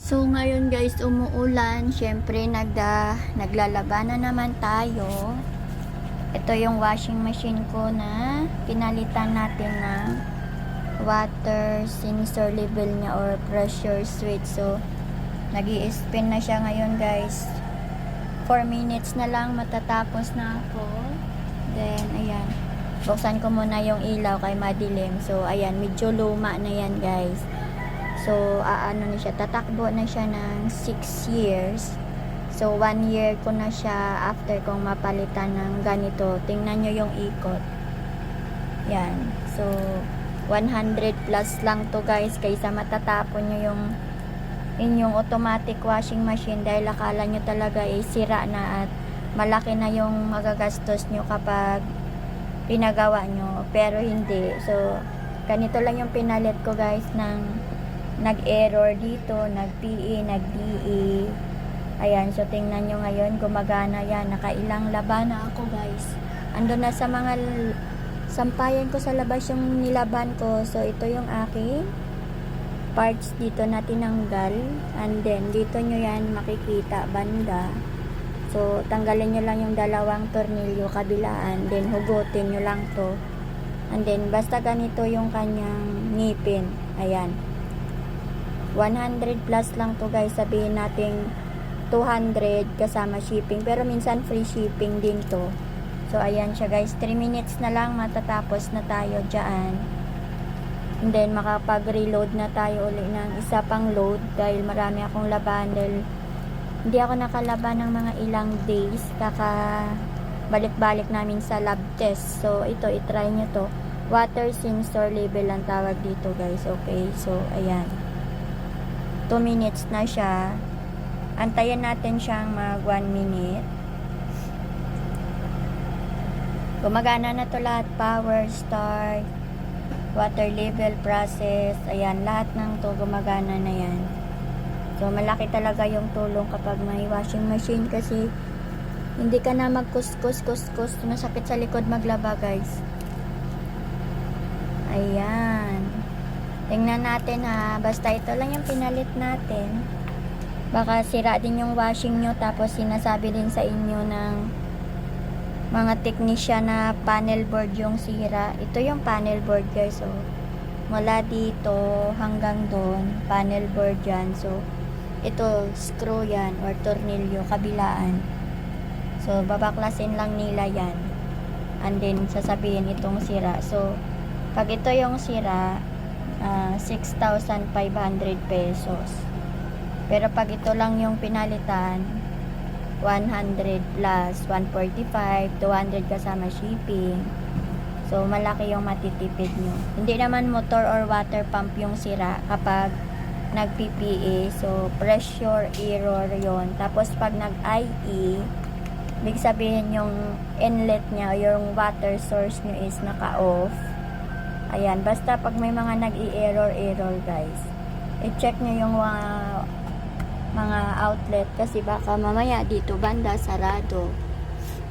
So ngayon guys, umuulan. Syempre naglalaba na naman tayo. Ito yung washing machine ko na pinalitan natin ng water sensor level niya or pressure switch. So nag-i-spin na siya ngayon guys. 4 minutes na lang matatapos na ako. Then ayan, buksan ko muna yung ilaw kay madilim. So ayan, medyo luma na yan guys. So, ano na siya, tatakbo na siya ng 6 years. So, 1 year ko na siya after kong mapalitan ng ganito. Tingnan nyo yung ikot. Yan. So, 100 plus lang to guys, kaysa matatapon nyo yung inyong automatic washing machine dahil akala nyo talaga sira na at malaki na yung magagastos nyo kapag pinagawa nyo. Pero hindi. So, ganito lang yung pinalit ko guys ng nag-error dito, nag-PE, nag-DE. Ayan, so tingnan nyo ngayon, gumagana yan. Nakailang laban na ako guys. Ando na sa mga sampayan ko sa labas yung nilaban ko. So ito yung aking parts dito na tinanggal. And then dito nyo yan makikita banda. So tanggalin nyo lang yung dalawang tornilyo kabilaan. Then hugutin nyo lang to. And then basta ganito yung kanyang ngipin. Ayan. 100 plus lang to guys, sabihin natin 200 kasama shipping, pero minsan free shipping din to. So ayan siya guys, 3 minutes na lang matatapos na tayo dyan. And then makapag-reload na tayo ulit ng isa pang load dahil marami akong laban, dahil hindi ako nakalaban ng mga ilang days, kaka balik-balik namin sa lab test. So ito, itry nyo to, water sensor level ang tawag dito guys. Okay, so ayan, 2 minutes na siya. Antayin natin siyang mag 1 minute. Gumagana na to lahat. Power, start, water level, process. Ayan, lahat ng to gumagana na yan. So malaki talaga yung tulong kapag may washing machine, kasi hindi ka na magkuskus. Masakit sa likod maglaba guys. Ayan, tingnan natin ha. Basta ito lang yung pinalit natin. Baka sira din yung washing nyo, tapos sinasabi din sa inyo ng mga technician na panel board yung sira. Ito yung panel board guys. So, mula dito hanggang doon, panel board yan. So, ito, screw yan or tornilyo, kabilaan. So, babaklasin lang nila yan. And then, sasabihin itong sira. So, pag ito yung sira, 6,500 pesos. Pero pag ito lang yung pinalitan, 100 plus 145, 200 kasama shipping. So malaki yung matitipid nyo. Hindi naman motor or water pump yung sira kapag nag-PPA. So pressure error yon. Tapos pag nag-IE, ibig sabihin yung inlet nya, yung water source nyo is naka-off. Ayan, basta pag may mga nag-i-error guys, i-check nyo yung mga outlet, kasi baka mamaya dito banda sarado.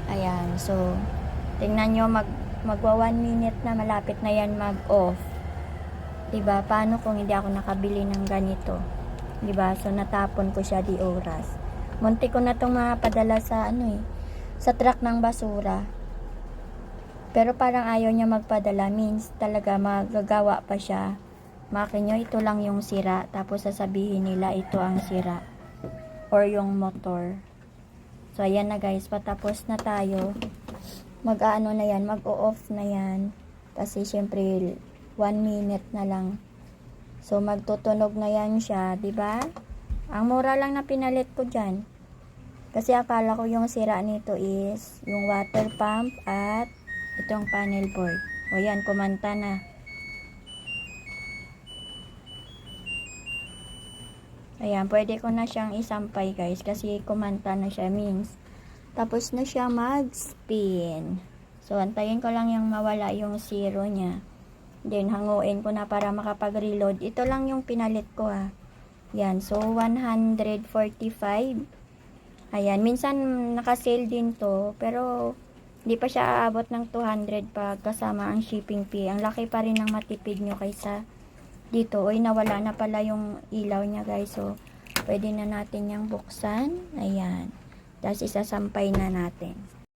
Ayan, so tingnan nyo, magwa 1 minute na, malapit na yan mag-off. Diba? Paano kung hindi ako nakabili ng ganito? Diba? So natapon ko siya di oras. Munti ko na itong mapadala sa sa truck ng basura. Pero parang ayaw niya magpadala, means talaga magagawa pa siya. Makin nyo, ito lang yung sira, tapos sasabihin nila ito ang sira or yung motor. So ayan na guys, patapos na tayo. Mag-aano na yan, mag-o-off na yan, kasi syempre 1 minute na lang. So magtutunog na yan siya, diba? Ang mura lang na pinalit ko dyan, kasi akala ko yung sira nito is yung water pump at itong panel board. O yan, kumanta na. Ayan, pwede ko na siyang isampay guys, kasi kumanta na siya, means tapos na siya mag-spin. So antayin ko lang yung mawala yung zero niya, then hanguin ko na para makapag-reload. Ito lang yung pinalit ko ha. Yan, so 145. Ayan, minsan naka-sale din to, pero hindi pa siya aabot ng 200 pag kasama ang shipping fee. Ang laki pa rin ng matipid nyo kaysa dito. Oy, nawala na pala yung ilaw niya guys. So Pwede na natin yung buksan. Ayan. Tapos isasampay na natin.